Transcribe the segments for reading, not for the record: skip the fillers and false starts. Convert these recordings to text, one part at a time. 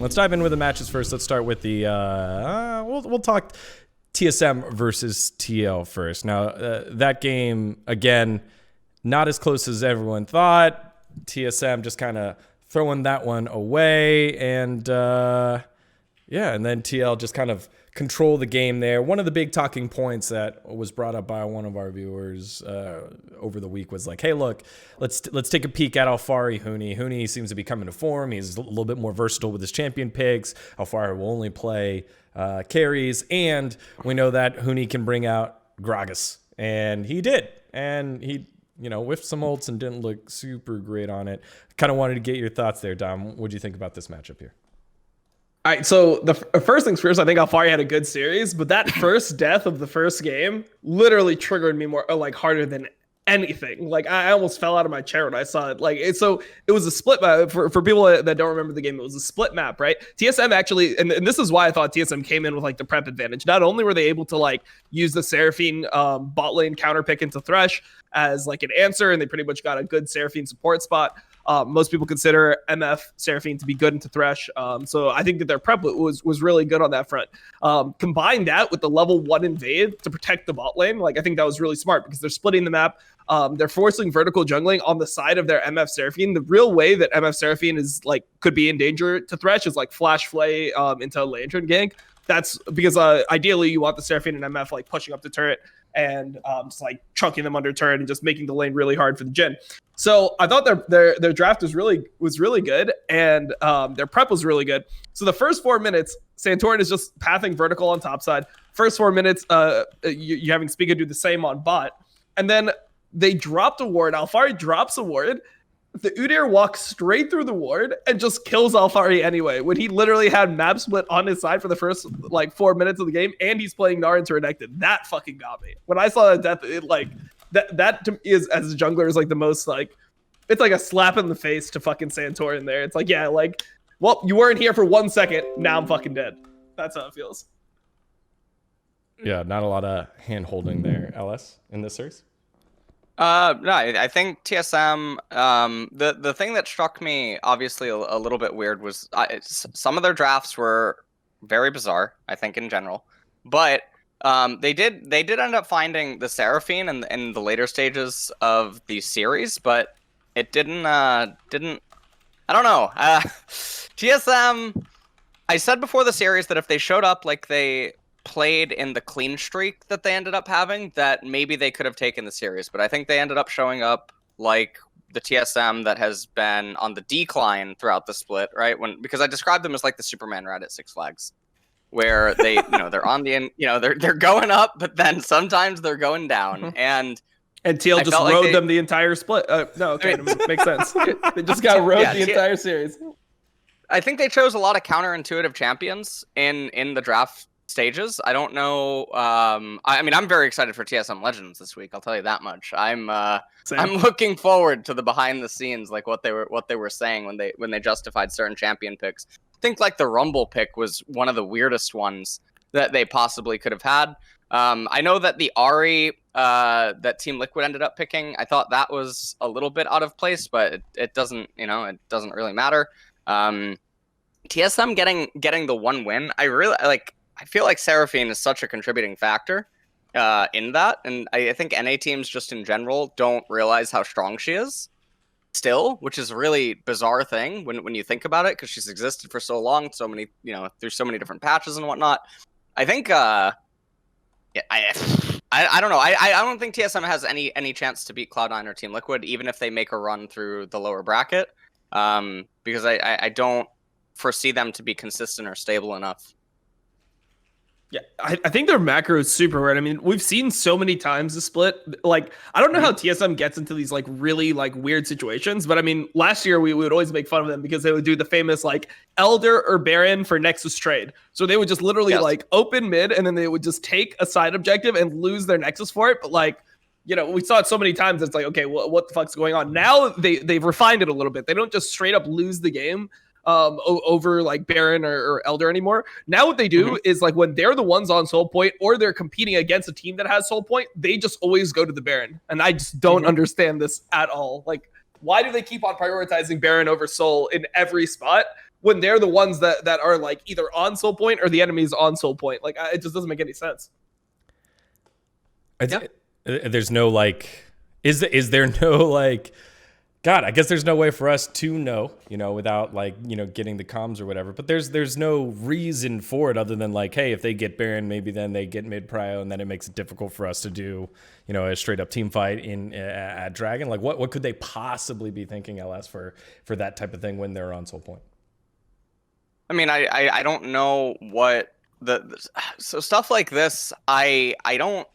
let's dive in with the matches first. Let's start with the we'll talk TSM versus TL first. Now that game, again, not as close as everyone thought. TSM just kind of throwing that one away, and and then TL just kind of control the game there. One of the big talking points that was brought up by one of our viewers over the week was like, hey, look, let's take a peek at Alphari Huni. Huni seems to be coming to form. He's a little bit more versatile with his champion picks. Alphari will only play carries, and we know that Huni can bring out Gragas, and he did. And he whiffed some ults and didn't look super great on it. Kind of wanted to get your thoughts there, Dom. What do you think about this matchup here? All right, so the first things first, I think Alphari had a good series, but that first death of the first game literally triggered me more, like, harder than anything. Like, I almost fell out of my chair when I saw it. So it was a split map. For people that don't remember the game, it was a split map, right? TSM actually, and this is why I thought TSM came in with, like, the prep advantage. Not only were they able to, like, use the Seraphine bot lane counter pick into Thresh as, like, an answer, and they pretty much got a good Seraphine support spot. Most people consider MF Seraphine to be good into Thresh. So I think that their prep was really good on that front. Combine that with the level 1 invade to protect the bot lane. Like, I think that was really smart because they're splitting the map. They're forcing vertical jungling on the side of their MF Seraphine. The real way that MF Seraphine is could be in danger to Thresh is flash flay into a lantern gank. That's because ideally you want the Seraphine and MF pushing up the turret and just chunking them under turret and just making the lane really hard for the Jhin. So I thought their draft was really good, and their prep was really good. So the first 4 minutes, Santorin is just pathing vertical on top side. First 4 minutes, you're having Spiga do the same on bot, and then they dropped a ward. Alphari drops a ward. The Udyr walks straight through the ward and just kills Alphari anyway, when he literally had map split on his side for the first 4 minutes of the game, and he's playing Gnar into Renekton. That fucking got me. When I saw that death, that to me is, as a jungler, is the most it's like a slap in the face to fucking Santorin there. It's well, you weren't here for 1 second, now I'm fucking dead. That's how it feels. Yeah, not a lot of hand holding there, LS, in this series. No, I think TSM, the thing that struck me obviously a little bit weird was some of their drafts were very bizarre, I think, in general, but they did end up finding the Seraphine in the later stages of the series, but it didn't I don't know. TSM, I said before the series that if they showed up like they played in the clean streak that they ended up having, that maybe they could have taken the series, but I think they ended up showing up like the TSM that has been on the decline throughout the split, right? Because I described them as like the Superman ride at Six Flags, where they they're on the they're going up, but then sometimes they're going down, and TL just rode them the entire split. No, okay, it makes sense. They just got rode the entire series. I think they chose a lot of counterintuitive champions in the draft stages. I don't know. I mean, I'm very excited for TSM Legends this week. I'll tell you that much. I'm looking forward to the behind the scenes, what they were saying when they justified certain champion picks. I think the Rumble pick was one of the weirdest ones that they possibly could have had. I know that the Ahri that Team Liquid ended up picking, I thought that was a little bit out of place, but it doesn't really matter. TSM getting the one win, I feel like Seraphine is such a contributing factor in that, and I think NA teams just in general don't realize how strong she is still, which is a really bizarre thing when you think about it, because she's existed for so long, so many through so many different patches and whatnot. I think I don't know. I don't think TSM has any chance to beat Cloud9 or Team Liquid, even if they make a run through the lower bracket, because I don't foresee them to be consistent or stable enough. Yeah, I think their macro is super weird. I mean, we've seen so many times the split. I don't know how TSM gets into these really weird situations, but I mean, last year we would always make fun of them because they would do the famous Elder or Baron for Nexus trade. So they would just literally open mid, and then they would just take a side objective and lose their Nexus for it. But we saw it so many times. It's okay, what the fuck's going on? Now they've refined it a little bit. They don't just straight up lose the game over Baron or Elder anymore. Now what they do is when they're the ones on Soul Point or they're competing against a team that has Soul Point, they just always go to the Baron. And I just don't understand this at all. Why do they keep on prioritizing Baron over Soul in every spot? when they're the ones that are like either on soul point or the enemy's on soul point. Like it just doesn't make any sense. There's no like, is there no like, God, I guess there's no way for us to know, without like, getting the comms or whatever. But there's no reason for it other than like, hey, if they get Baron, maybe then they get mid prio, and then it makes it difficult for us to do, a straight up team fight at Dragon. Like, what could they possibly be thinking, LS, for that type of thing when they're on soul point? I mean, I don't know what so stuff like this. I don't.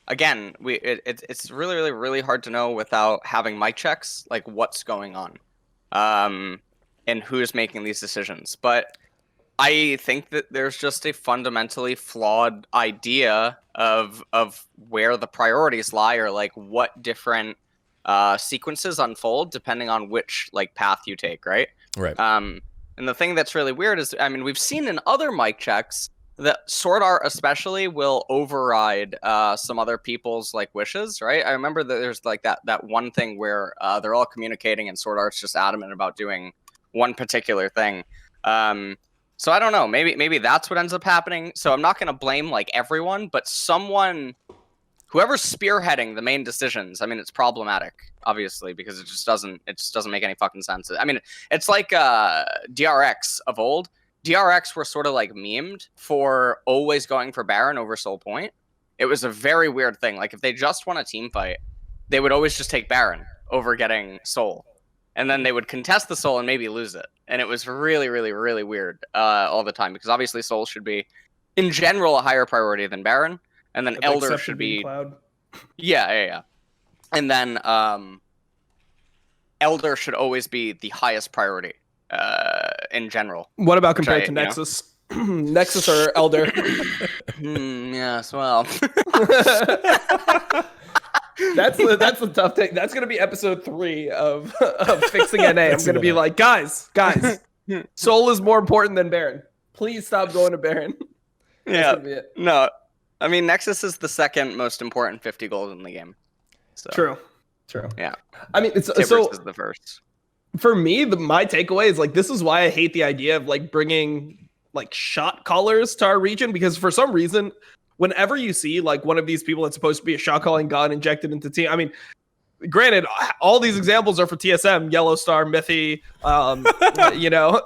Again, it's really, really, really hard to know without having mic checks, like what's going on, and who's making these decisions. But I think that there's just a fundamentally flawed idea of where the priorities lie, or like what different sequences unfold depending on which like path you take, right? Right. And the thing that's really weird is, I mean, we've seen in other mic checks that Sword Art especially will override some other people's like wishes, right? I remember that there's like that one thing where they're all communicating and Sword Art's just adamant about doing one particular thing. So I don't know, maybe that's what ends up happening. So I'm not going to blame like everyone, but whoever's spearheading the main decisions, I mean, it's problematic, obviously, because it just doesn't make any fucking sense. I mean, it's like DRX of old. DRX were sort of like memed for always going for Baron over Soul Point. It was a very weird thing. Like if they just won a team fight, they would always just take Baron over getting Soul. And then they would contest the Soul and maybe lose it. And it was really, really, really weird all the time, because obviously Soul should be, in general, a higher priority than Baron. And then Elder should be... Cloud. Yeah. And then Elder should always be the highest priority. In general. What about compared to Nexus? Nexus or Elder? Yes, well. That's a tough thing. That's gonna be episode 3 of fixing NA. I'm gonna be like, guys, Soul is more important than Baron. Please stop going to Baron. Yeah. No. I mean, Nexus is the second most important 50 gold in the game. So. True. Yeah. I mean, it's Tibbers so is the first. For me, my takeaway is like, this is why I hate the idea of like bringing like shot callers to our region, because for some reason, whenever you see like one of these people that's supposed to be a shot calling god injected into team, I mean, granted, all these examples are for TSM, Yellow Star, Mythy,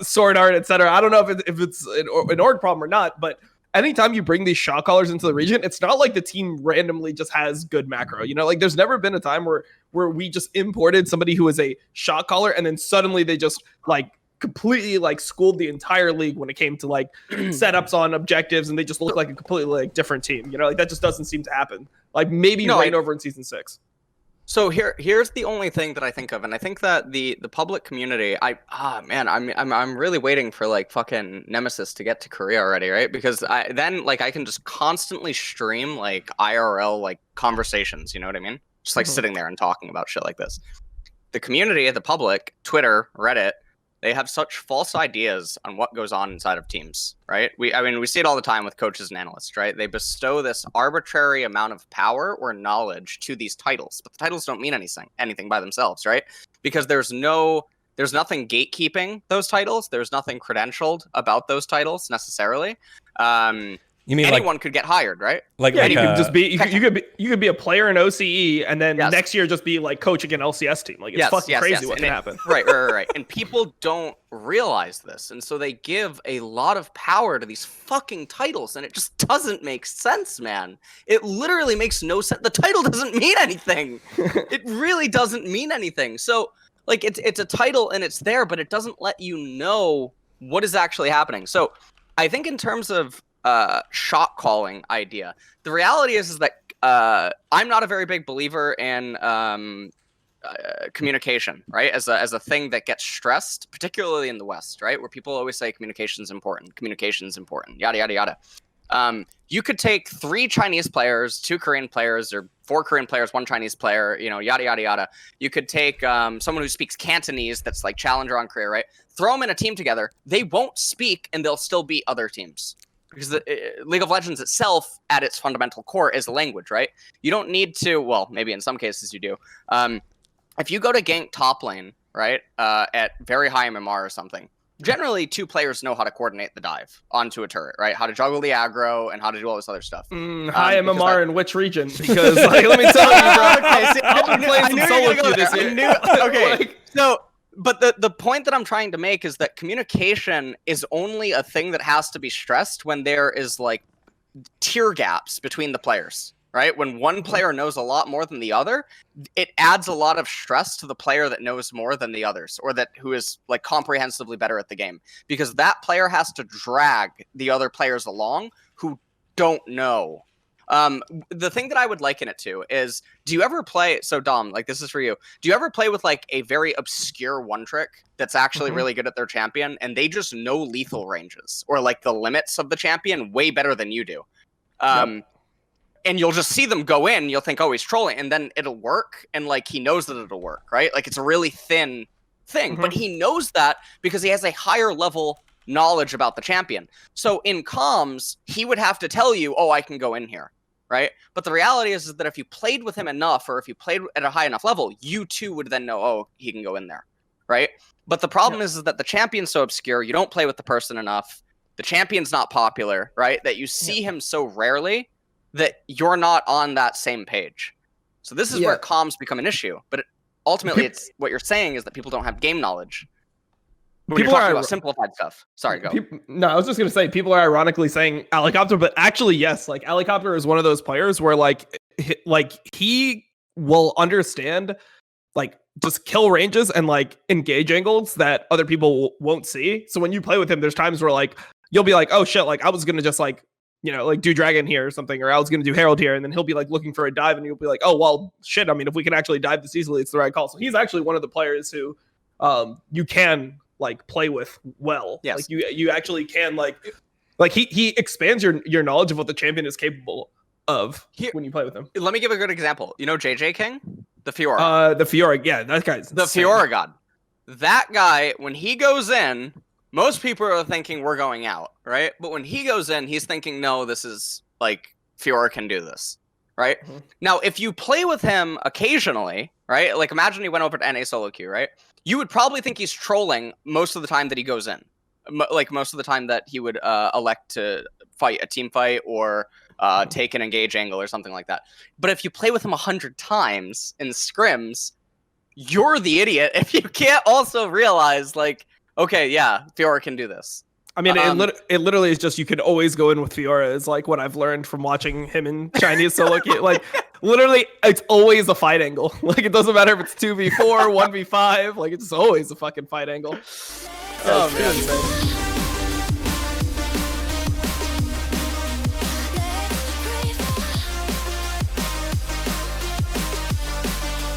Sword Art, etc. I don't know if it's an org problem or not, but anytime you bring these shot callers into the region, it's not like the team randomly just has good macro. Like there's never been a time where we just imported somebody who is a shot caller and then suddenly they just like completely like schooled the entire league when it came to like setups on objectives, and they just look like a completely like different team. Like that just doesn't seem to happen. Like maybe Rain over in season 6. So here's the only thing that I think of, and I think that the public community, I'm really waiting for like fucking Nemesis to get to Korea already, right? Because I can just constantly stream like IRL like conversations, you know what I mean? Just like sitting there and talking about shit like this. The community, the public, Twitter, Reddit, they have such false ideas on what goes on inside of teams, right? We see it all the time with coaches and analysts, right? They bestow this arbitrary amount of power or knowledge to these titles, but the titles don't mean anything by themselves, right? Because there's nothing gatekeeping those titles. There's nothing credentialed about those titles necessarily. You mean anyone could get hired, right? You could just be you could be a player in OCE and then next year just be like coaching an LCS team. Like it's fucking crazy what can happen. Right. And people don't realize this, and so they give a lot of power to these fucking titles, and it just doesn't make sense, man. It literally makes no sense. The title doesn't mean anything. It really doesn't mean anything. So like it's a title and it's there, but it doesn't let you know what is actually happening. So I think in terms of shot calling idea, the reality is that I'm not a very big believer in communication, right? As a thing that gets stressed, particularly in the West, right? Where people always say communication's important, yada, yada, yada. You could take 3 Chinese players, 2 Korean players, or 4 Korean players, 1 Chinese player, yada, yada, yada. You could take someone who speaks Cantonese that's like challenger on Korea, right? Throw them in a team together. They won't speak and they'll still beat other teams. Because League of Legends itself, at its fundamental core, is a language, right? You don't need to, well, maybe in some cases you do. If you go to gank top lane, right, at very high MMR or something, generally 2 players know how to coordinate the dive onto a turret, right? How to juggle the aggro and how to do all this other stuff. Hi, MMR in which region? Because like, let me tell you, bro. Okay, see, I've been playing some solo queue this year. Okay, so, but the point that I'm trying to make is that communication is only a thing that has to be stressed when there is like tier gaps between the players. Right? When one player knows a lot more than the other, it adds a lot of stress to the player that knows more than the others, or that who is like comprehensively better at the game, because that player has to drag the other players along who don't know. The thing that I would liken it to is, do you ever play? So Dom, like this is for you. Do you ever play with like a very obscure one trick that's actually really good at their champion, and they just know lethal ranges or like the limits of the champion way better than you do? And you'll just see them go in, and you'll think, oh, he's trolling, and then it'll work, and like he knows that it'll work, right? Like it's a really thin thing, but he knows that because he has a higher level knowledge about the champion. So in comms, he would have to tell you, oh, I can go in here, right? But the reality is that if you played with him enough, or if you played at a high enough level, you too would then know, oh, he can go in there, right? But the problem is that the champion's so obscure, you don't play with the person enough, the champion's not popular, right? That you see him so rarely that you're not on that same page. So this is where comms become an issue. But ultimately, it's what you're saying is that people don't have game knowledge. When people are talking about simplified stuff. Sorry, go. No, I was just going to say, people are ironically saying Helicopter, but actually, yes, like Helicopter is one of those players where like he will understand like just kill ranges and like engage angles that other people won't see. So when you play with him, there's times where like you'll be like, oh shit, like I was going to just like, you know, like do Dragon here or something, or I was going to do Herald here, and then he'll be like looking for a dive, and you'll be like, oh, well, shit, I mean, if we can actually dive this easily, it's the right call. So he's actually one of the players who you can like play with well. Yes. Like you actually can like he expands your knowledge of what the champion is capable of when you play with him. Let me give a good example. You know JJ King? The Fiora. The Fiora, yeah, that guy's the insane. Fiora god. That guy, when he goes in, most people are thinking we're going out, right? But when he goes in, he's thinking, no, this is like Fiora can do this, right? Now, if you play with him occasionally, right? Like imagine he went over to NA solo queue, right? You would probably think he's trolling most of the time that he goes in. Like most of the time that he would elect to fight a team fight or take an engage angle or something like that. But if you play with him 100 times in scrims, you're the idiot if you can't also realize like, okay, yeah, Fiora can do this. I mean, it literally is just you can always go in with Fiora is like what I've learned from watching him in Chinese solo queue. Like literally, it's always a fight angle. Like it doesn't matter if it's 2v4, 1v5. Like it's always a fucking fight angle. Oh man.